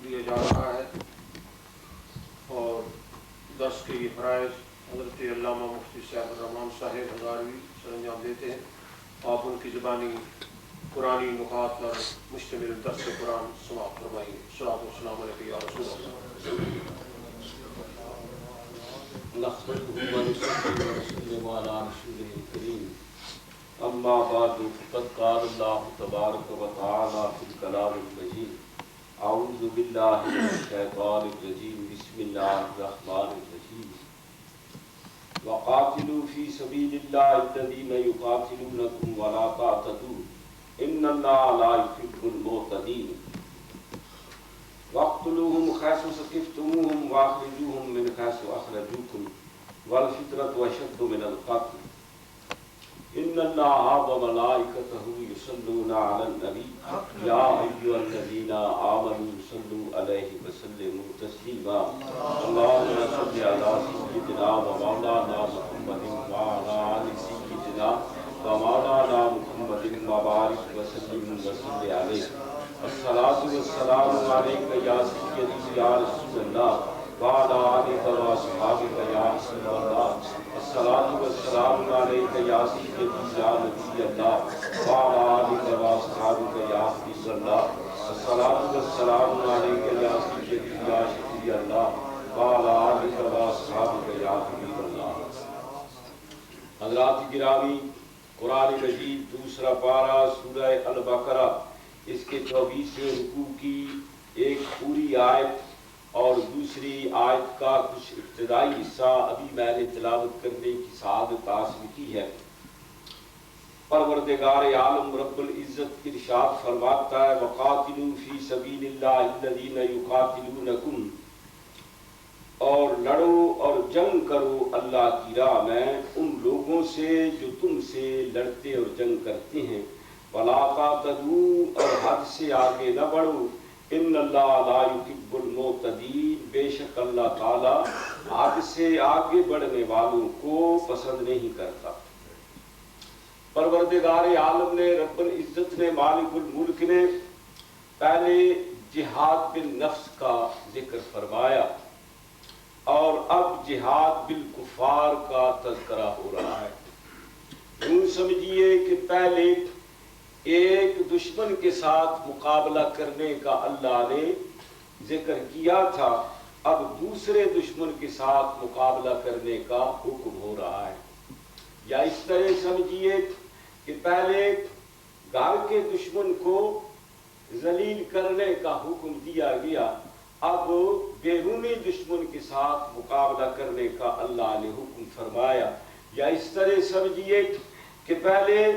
دیا جا رہا ہے اور درس کے یہ فرائض حضرت علامہ مفتی صاحب الرحمان صاحب ہزاروی سر انجام دیتے ہیں. آپ ان کی زبانی قرآنی نکات پر مشتمل درس قرآن سماعت فرمائیے. صلاۃ والسلام علیہ یا رسول اللہ. نحمده ونصلي ونسلم على رسوله الكريم. اما بعد فقد قال الله تبارك وتعالى في الكلام المجيد. اعوذ بالله من الشيطان الرجيم. بسم الله الرحمن الرحيم. وقاتلوا في سبيل الله الذين يقاتلونكم ولا تعتدوا ان الله لا يحب المعتدين. واقتلوهم حيث ثقفتموهم واخرجوهم من حيث اخرجوكم والفتنة اشد من القتل. ان الله وملائكته يصلون على النبي يا ايها الذين امنوا صلوا عليه وسلموا تسليما. اللهم صل على سيدنا ومولانا محمد وعلى ال سيدنا ومولانا محمد وبارك وسلم وصل عليه. الصلاة والسلام عليك يا سيدي يا رسول الله وعلى آلك وأصحابك يا حبيب الله. الصلاة والسلام عليك يا سيدي يا نبي الله وعلى آلك وأصحابك يا حبيب الله. الصلاة والسلام عليك يا سيدي يا شفيع الله وعلى آلك وأصحابك يا حبيب الله. حضرات گرامی، قرآن مجید دوسرا پارہ سورہ البقرہ اس کے 24ویں رکوع کی ایک پوری آیت اور دوسری آیت کا کچھ ابتدائی حصہ ابھی میں نے تلاوت کرنے کی سعادت حاصل کی ہے. پروردگار عالم رب العزت ارشاد فرماتا ہے وقاتلوا فی سبیل اللہ الذین یقاتلونکم، اور لڑو اور جنگ کرو اللہ کی راہ میں ان لوگوں سے جو تم سے لڑتے اور جنگ کرتے ہیں. ولا تعتدوا، اور حد سے آگے نہ بڑھو. ان اللہ لا يحب المعتدین، بے شک اللہ تعالی حد سے آگے بڑھنے والوں کو پسند نہیں کرتا. پروردگار عالم نے رب العزت نے مالک الملک نے پہلے جہاد بالنفس کا ذکر فرمایا اور اب جہاد بالکفار کا تذکرہ ہو رہا ہے. یوں سمجھیے کہ پہلے ایک دشمن کے ساتھ مقابلہ کرنے کا اللہ نے ذکر کیا تھا، اب دوسرے دشمن کے ساتھ مقابلہ کرنے کا حکم ہو رہا ہے. یا اس طرح سمجھیے کہ پہلے گھر کے دشمن کو ذلیل کرنے کا حکم دیا گیا، اب بیرونی دشمن کے ساتھ مقابلہ کرنے کا اللہ نے حکم فرمایا. یا اس طرح سمجھیے کہ پہلے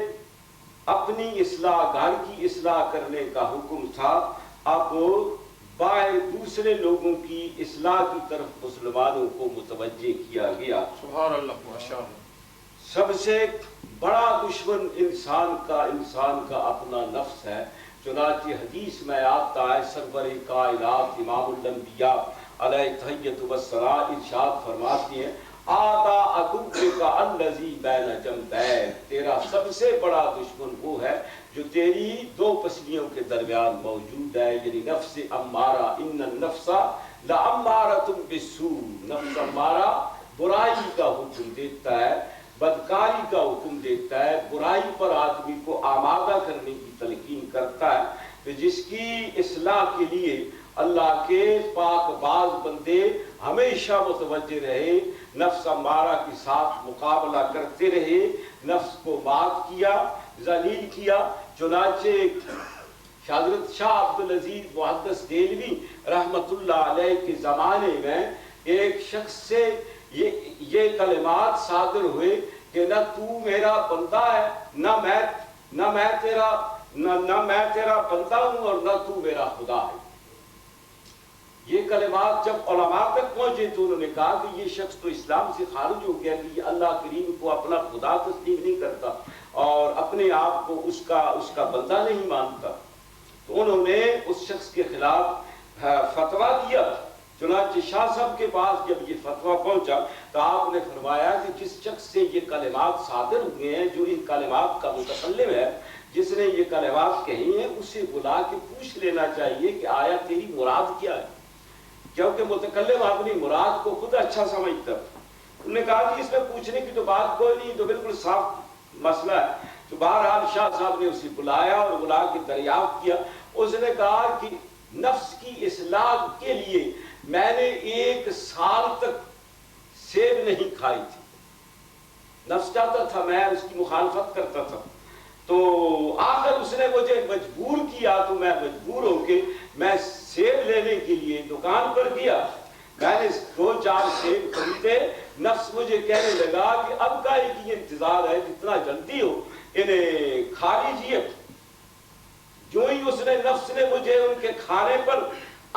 اپنی اصلاح، گھر کی اصلاح کرنے کا حکم تھا، اب باہر دوسرے لوگوں کی اصلاح کی طرف مسلمانوں کو متوجہ کیا گیا. سبحان اللہ، ماشاء اللہ. سب سے بڑا دشمن انسان کا اپنا نفس ہے. چنانچہ حدیث میں آتا ہے سرور کائنات امام الانبیاء علیہ تحیۃ والثناء ارشاد فرماتے ہیں آتا عدوک کا الذی بین جنبیک، تیرا سب سے بڑا دشمن وہ ہے جو تیری دو پسلیوں کے درمیان موجود ہے، یعنی نفس امارہ. ان النفس لامارۃ بالسوء، نفس امارہ برائی کا حکم دیتا ہے، بدکاری کا حکم دیتا ہے، برائی پر آدمی کو آمادہ کرنے کی تلقین کرتا ہے. کہ جس کی اصلاح کے لیے اللہ کے پاک باز بندے ہمیشہ متوجہ رہے، نفس امارہ کے ساتھ مقابلہ کرتے رہے، نفس کو مات کیا، ذلیل کیا. چنانچہ حضرت شاہ عبدالعزیز محدث دہلوی رحمت اللہ علیہ کے زمانے میں ایک شخص سے یہ کلمات صادر ہوئے کہ نہ تو میرا بندہ ہے، نہ میں تیرا بندہ ہوں اور نہ تو میرا خدا ہے. یہ کلمات جب علماء تک پہنچے تو انہوں نے کہا کہ یہ شخص تو اسلام سے خارج ہو گیا، کہ یہ اللہ کریم کو اپنا خدا تسلیم نہیں کرتا اور اپنے آپ کو اس کا بندہ نہیں مانتا. تو انہوں نے اس شخص کے خلاف فتویٰ دیا. چنانچہ شاہ صاحب کے پاس جب یہ فتویٰ پہنچا تو آپ نے فرمایا کہ جس شخص سے یہ کلمات صادر ہوئے ہیں، جو ان کلمات کا متکلم ہے، جس نے یہ کلمات کہی ہیں اسے بلا کے پوچھ لینا چاہیے کہ آیا تیری مراد کیا ہے، کیونکہ متکلم اپنی مراد کو خود اچھا سمجھتا. انہوں نے کہا کہ اس میں پوچھنے کی تو بات کوئی نہیں، تو بالکل صاف مسئلہ ہے. تو بہرحال شاہ صاحب نے اسے بلایا اور بلا کے دریافت کیا. اس نے کہا کہ نفس کی اصلاح کے لیے میں نے 1 سال تک سیب نہیں کھائی تھی. نفس چاہتا تھا، میں اس کی مخالفت کرتا تھا، تو آخر اس نے مجھے مجبور کیا، تو میں مجبور ہو کے میں سیب لینے کے لیے دکان پر گیا. میں نے 2-4 سیب خریدے. نفس مجھے کہنے لگا کہ اب کا ایک یہ انتظار ہے، جتنا جلدی ہو انہیں کھا لیجیے. جو ہی اس نے نفس نے مجھے ان کے کھانے پر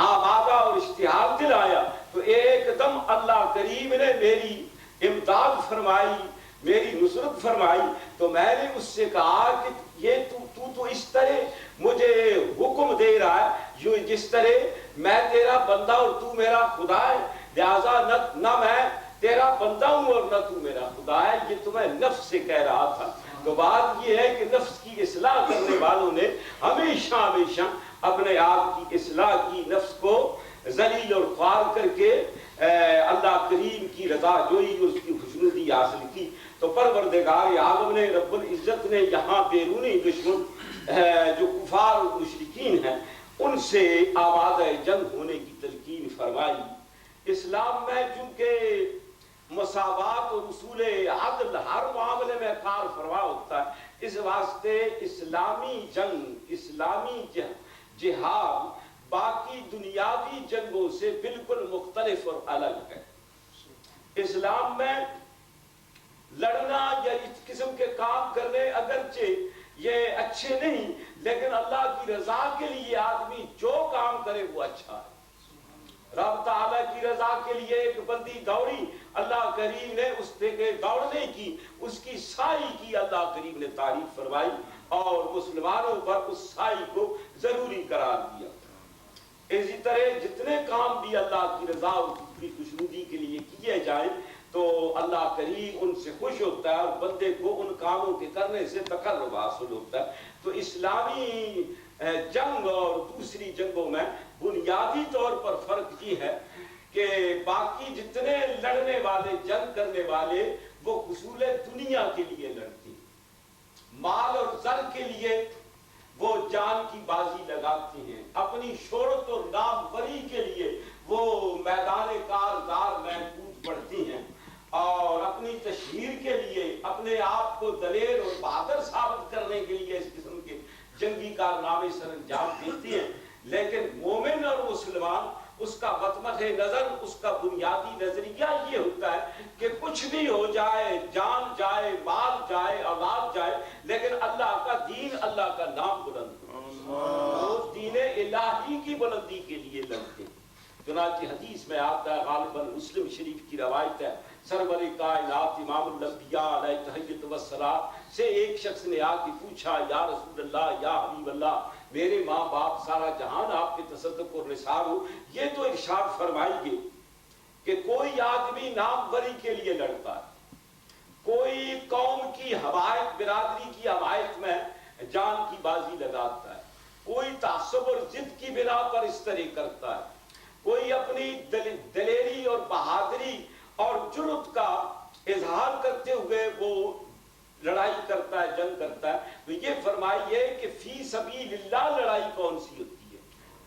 آمادہ اور اشتہار دلایا تو ایک دم اللہ کریم نے میری امداد فرمائی، میری نصرت فرمائی. تو میں نے اس سے کہا کہ یہ تو اس طرح مجھے حکم دے رہا ہے جس طرح میں تیرا بندہ اور تو میرا خدا ہے، لہذا نہ میں تیرا بندہ ہوں اور نہ تو میرا خدا ہے. یہ تو میں نفس سے کہہ رہا تھا. تو بات یہ ہے کہ نفس کی اصلاح کرنے والوں نے ہمیشہ ہمیشہ اپنے آپ کی اصلاح کی، نفس کو ذلیل اور خوار کر کے اللہ کریم کی رضا جوئی، اس کی خوشنودی حاصل کی. تو پروردگار عالم نے، رب العزت نے یہاں بیرونی دشمن جو کفار اور مشرکین ہیں ان سے آمادہ جنگ ہونے کی تلقین فرمائی. اسلام میں چونکہ مساوات اور اصول عدل ہر معاملے میں کار فرما ہوتا ہے، اس واسطے اسلامی جنگ، اسلامی جہاد باقی دنیاوی جنگوں سے بالکل مختلف اور الگ ہے. اسلام میں لڑنا یا اس قسم کے کام کرنے اگرچہ یہ اچھے نہیں، لیکن اللہ کی رضا کے لیے آدمی جو کام کرے وہ اچھا ہے. رب تعالیٰ کی رضا کے لیے ایک بندی دوڑی، اللہ کریم نے اس کے دوڑنے کی، اس کی سائی کی اللہ کریم نے تعریف فرمائی اور مسلمانوں پر اس سائی کو ضروری قرار دیا. اسی طرح جتنے کام بھی اللہ کی رضا اور کی خوشنودی کے لیے کیے جائیں تو اللہ کریم ان سے خوش ہوتا ہے اور بندے کو ان کاموں کے کرنے سے تقرب حاصل ہوتا ہے. تو اسلامی جنگ اور دوسری جنگوں میں بنیادی طور پر فرق یہ ہے کہ باقی جتنے لڑنے والے، جنگ کرنے والے، وہ حصول دنیا کے لیے لڑتے ہیں، مال اور زر کے لیے وہ جان کی بازی لگاتے ہیں، اپنی شہرت اور ناموری کے لیے وہ میدان کارزار میں کود پڑتے ہیں، اور اپنی تشہیر کے لیے، اپنے آپ کو دلیر اور بہادر ثابت کرنے کے لیے اس قسم کے جنگی کارنامے سر انجام دیتے ہیں. لیکن مومن اور مسلمان، اس کا مطمح نظر، اس کا بنیادی نظریہ یہ ہوتا ہے کہ کچھ بھی ہو جائے، جان جائے، مال جائے، اولاد جائے، لیکن اللہ کا دین، اللہ کا نام بلند ہو. اس دین الہی کی بلندی کے لیے لڑتے ہیں. چنانچہ حدیث میں آتا ہے، غالباً مسلم شریف کی روایت ہے، سرور کائنات امام الانبیاء علیہ تحیت والسلام سے ایک شخص نے آ کے پوچھا، یا رسول اللہ، یا حبیب اللہ، میرے ماں باپ سارا جہان آپ کے تصدق اور نثار ہو، یہ تو ارشاد فرمائیے کہ کوئی آدمی ناموری کے لیے لڑتا ہے، کوئی قوم کی حمایت، برادری کی حمایت میں جان کی بازی لگاتا ہے، کوئی تعصب اور ضد کی بنا پر اس طرح کرتا ہے، کوئی اپنی دلیری اور بہادری اور جرأت کا اظہار کرتے ہوئے وہ لڑائی کرتا ہے، جنگ کرتا ہے. تو یہ فرمائیے کہ فی سبیل اللہ لڑائی کون سی ہوتی ہے،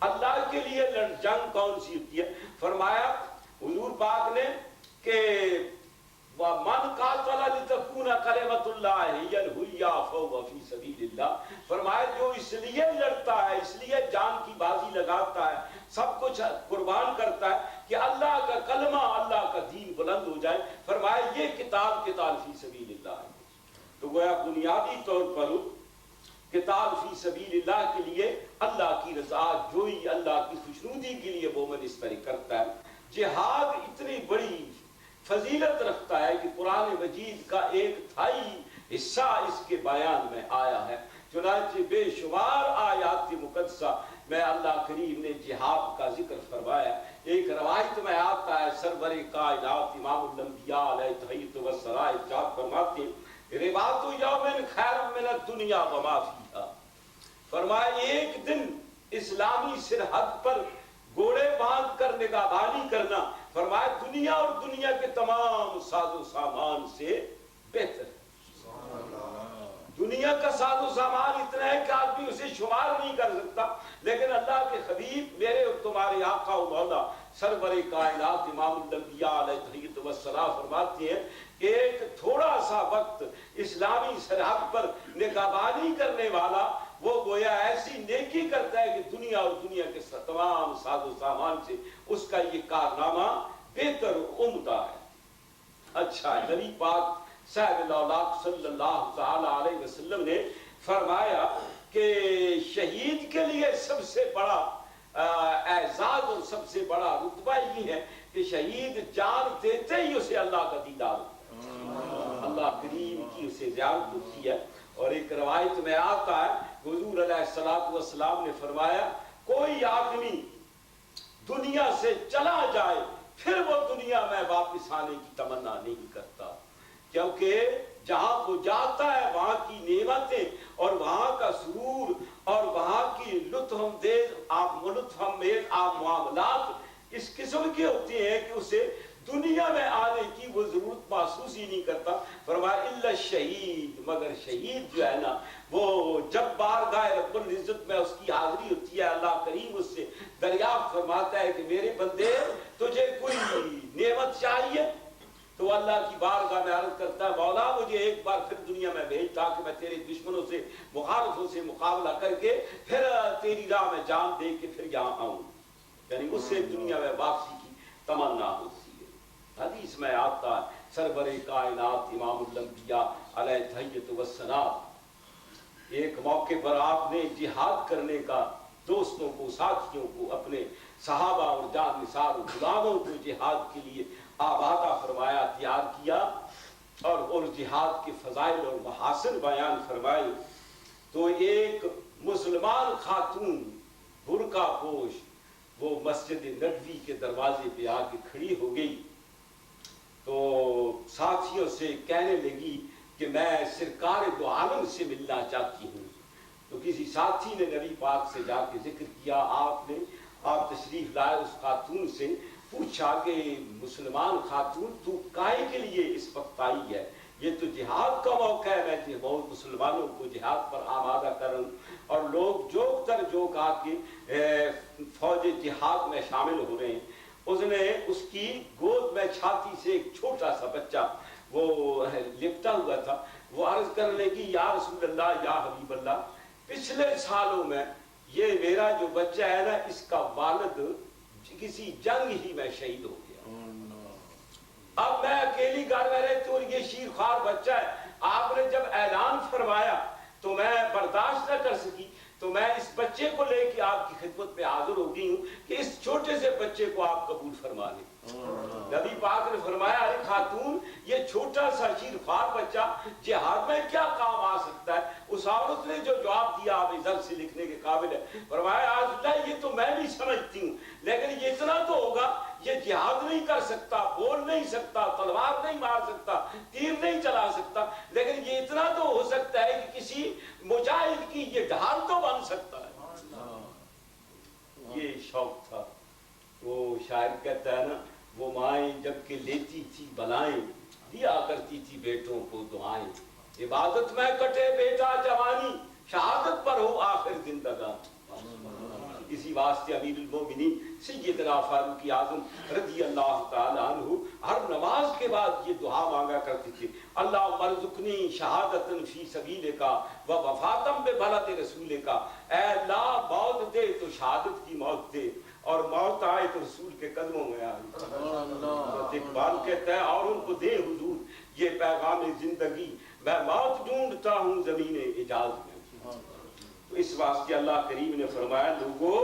اللہ کے لیے جنگ کون سی ہوتی ہے. فرمایا حضور پاک نے کہ وَمَنْ قَاتَلَ لِتَكُونَ كَلِمَةُ اللَّهِ هِيَ الْعُلْيَا فَهُوَ فِي سَبِيلِ اللَّهِ. فرمایا جو اس لیے لڑتا ہے، اس لیے جان کی بازی لگاتا ہے، سب کچھ قربان کرتا ہے کہ اللہ کا کلمہ، اللہ کا دین بلند ہو جائے، فرمایا یہ کتاب فی سبیل اللہ ہے. تو گویا بنیادی طور پر قتال فی سبیل اللہ کے لیے اللہ کی رضا جوئی، اللہ کی خوشنودی کے لیے مومن اس طرح کرتا ہے. جہاد اتنی بڑی فضیلت رکھتا ہے کہ قرآن مجید کا 1/3 حصہ اس کے بیان میں آیا ہے. چنانچہ بے شمار آیات مقدسہ میں اللہ کریم نے جہاد کا ذکر فرمایا. ایک روایت میں آتا ہے، سرور کائنات امام الانبیاء علیہ تحیت والسلام ارشاد فرماتے ہیں، رباط یوم خیر من الدنیا وما فیہا. فرمایا ایک دن اسلامی سرحد پر گھوڑے باندھ کر نگہبانی کرنا فرمایا دنیا اور دنیا کے تمام ساز و سامان سے بہتر ہے۔ دنیا کا ساز و سامان اتنا ہے کہ آدمی اسے شمار نہیں کر سکتا، لیکن اللہ کے حبیب میرے اور تمہارے آقا و مولا سرور کائنات امام الانبیاء علیہ تحیۃ والسلام فرماتے ہیں کہ ایک تھوڑا سا وقت اسلامی سرحد پر نگہبانی کرنے والا وہ گویا ایسی نیکی کرتا ہے کہ دنیا اور دنیا کے تمام ساز و سامان سے اس کا یہ کارنامہ بہتر و عمدہ ہے۔ اچھا، نبی پاک صاحب الاولاق صلی اللہ تعالی علیہ وسلم نے فرمایا کہ شہید کے لیے سب سے بڑا اعزاز اور سب سے بڑا رتبہ یہ ہے کہ شہید جان دیتے ہی اسے اللہ کا دیدار ہوتا ہے، اللہ کریم کی اسے زیارت ہوتی ہے۔ اور ایک روایت میں آتا ہے حضور علیہ الصلوۃ والسلام نے فرمایا کوئی آدمی دنیا سے چلا جائے پھر وہ دنیا میں واپس آنے کی تمنا نہیں کرتا، کیونکہ جہاں وہ جاتا ہے وہاں کی نعمتیں اور وہاں کا سرور اور وہاں کی لطف اندیز معاملات اس قسم کے ہوتے ہیں کہ اسے دنیا میں آنے کی وہ ضرورت محسوس ہی نہیں کرتا۔ فرمایا الا شہید، مگر شہید جو ہے نا وہ جب بارگاہ رب العزت میں اس کی حاضری ہوتی ہے اللہ کریم اس سے دریافت فرماتا ہے کہ میرے بندے تجھے کوئی نعمت چاہیے، تو اللہ کی بارگاہ میں عرض کرتا ہے مولا مجھے ایک بار پھر دنیا میں بھیج تاکہ میں تیرے دشمنوں سے مخالفوں سے مقابلہ کر کے پھر تیری راہ میں جان دے کے پھر یہاں آؤں، یعنی اس سے دنیا میں واپسی کی تمنا ہوتی ہے۔ حدیث میں آتا ہے سرور کائنات امام الانبیاء علیہ تحیۃ والسلام ایک موقع پر آپ نے جہاد کرنے کا دوستوں کو ساتھیوں کو اپنے صحابہ اور جان نثار و غلاموں کو جہاد کے لیے آبادہ فرمایا، تیار کیا اور جہاد کے فضائل اور محاسن بیان فرمائے، تو ایک مسلمان خاتون برقع پوش وہ مسجد نبوی کے دروازے پہ آ کے کھڑی ہو گئی، تو ساتھیوں سے کہنے لگی کہ میں سرکار دو عالم سے ملنا چاہتی ہوں۔ تو کسی ساتھی نے نبی پاک سے جا کے ذکر کیا، آپ تشریف لائے، اس خاتون سے پوچھا کہ مسلمان خاتون تو کائے کے لیے اس وقت آئی ہے؟ یہ تو جہاد کا موقع ہے، میں بہت مسلمانوں کو جہاد پر آمادہ کر رہا ہوں، اور لوگ جوک تر جوک آ کے فوج جہاد میں شامل ہو رہے ہیں۔ اس نے اس کی گود میں چھاتی سے ایک چھوٹا سا بچہ وہ لپٹا ہوا تھا، وہ عرض کرنے لگی یا رسول اللہ یا حبیب اللہ، پچھلے سالوں میں یہ میرا جو بچہ ہے نا اس کا والد کسی جنگ ہی میں شہید ہو گیا، اب میں اکیلی گھر میں رہتی ہوں اور یہ شیرخوار بچہ ہے، آپ نے جب اعلان فرمایا تو میں برداشت نہ کر سکی، تو میں اس بچے کو لے کے آپ کی خدمت میں حاضر ہو گئی ہوں کہ اس چھوٹے سے بچے کو آپ قبول فرما لیں۔ نبی پاک نے فرمایا ارے خاتون یہ چھوٹا سا شیرخوار بچہ جہاد میں کیا کام آ سکتا ہے؟ اس عورت نے جو جواب دیا آپ ادھر سے لکھنے کے قابل ہے، فرمایا آج اللہ یہ تو میں بھی سمجھتی ہوں، لیکن یہ اتنا تو ہوگا یہ جہاد نہیں کر سکتا، بول نہیں سکتا، تلوار نہیں مار سکتا، تیر نہیں چلا سکتا، لیکن یہ اتنا تو ہو سکتا ہے کہ کسی مجاہد کی یہ ڈھال تو بن سکتا ہے۔ یہ شوق تھا۔ وہ شاعر کہتا ہے نا وہ مائیں جب کہ لیتی تھی بلائیں دیا کرتی تھی بیٹوں کو دعائیں، عبادت میں کٹے بیٹا جوانی شہادت پر ہو آخر زندگانی۔ اسی واسطے امیر المومنین سیدنا فاروق اعظم رضی اللہ تعالی عنہ ہر نماز کے بعد یہ دعا مانگا کرتے تھے، اللہم ارزقنی شہادتن فی سبیلک و وفاتم ببلد رسولک، اے اللہ موت دے تو شہادت کی موت دے اور موت آئے تو رسول کے قدموں میں آئے۔ اقبال کہتا ہے اور ان کو دے حضور یہ پیغام زندگی، میں موت ڈھونڈتا ہوں زمین اجاز میں۔ تو اس واسطے اللہ کریم نے فرمایا لوگو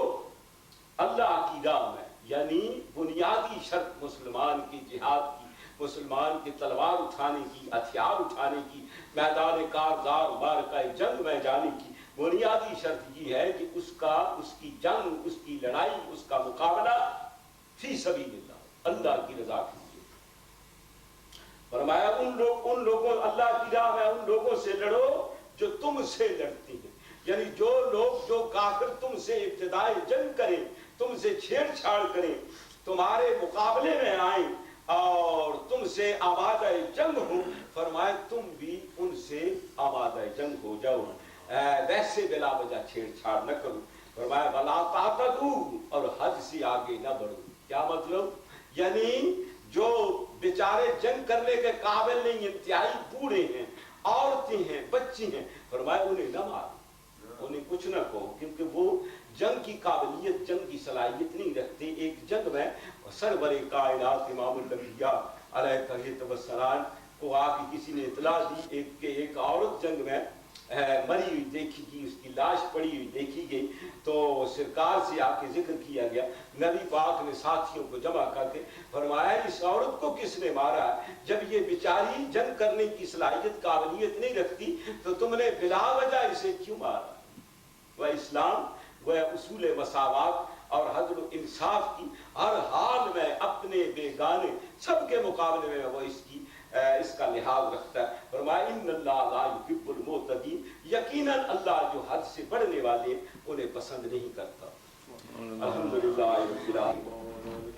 اللہ کی راہ میں، یعنی بنیادی شرط مسلمان کی جہاد کی، مسلمان کی تلوار اٹھانے کی، ہتھیار اٹھانے کی، میدان کارزار معرکہ جنگ میں جانے کی بنیادی شرط یہ ہے کہ اس کی جنگ، اس کی لڑائی، اس کا مقابلہ فی سبیل اللہ، اللہ کی رضا کے لیے۔ فرمایا ان لوگوں اللہ کی راہ میں ان لوگوں سے لڑو جو تم سے لڑتے ہیں، یعنی جو لوگ جو کافر تم سے ابتدائی جنگ کریں، تم سے چھیڑ چھاڑ کریں، تمہارے مقابلے میں آئیں اور تم سے آمادہ جنگ ہو، فرمائے تم بھی ان سے آمادہ جنگ ہو جاؤ، ویسے بلا وجہ چھیڑ چھاڑ نہ کرو، فرمایا ولا تعتدوا، اور حد سے آگے نہ بڑھو۔ کیا مطلب؟ یعنی جو بیچارے جنگ کرنے کے قابل نہیں، انتہائی بوڑھے ہیں، عورتیں ہیں، بچی ہیں، فرمایا انہیں نہ مارو، انہیں کچھ نہ کہو، کیونکہ وہ جنگ کی قابلیت، جنگ کی صلاحیت نہیں رکھتے۔ ایک جنگ میں سرور کائنات امام الانبیاء علیہ السلام کو آ کے کسی نے اطلاع دی ایک عورت جنگ میں مری ہوئی دیکھی گئی، اس کی لاش پڑی ہوئی دیکھی گئی، تو سرکار سے آ کے ذکر کیا گیا، نبی پاک نے ساتھیوں کو جمع کر کے فرمایا اس عورت کو کس نے مارا ہے؟ جب یہ بیچاری جنگ کرنے کی صلاحیت قابلیت نہیں رکھتی تو تم نے بلا وجہ اسے کیوں مارا؟ وہ اسلام، وہ اصول مساوات اور عدل و انصاف کی ہر حال میں اپنے بیگانے سب کے مقابلے میں وہ اس کا لحاظ رکھتا ہے۔ فرمایا ان اللہ لا یحب المعتدین، یقیناً اللہ جو حد سے بڑھنے والے انہیں پسند نہیں کرتا۔ الحمدللہ رب العالمین۔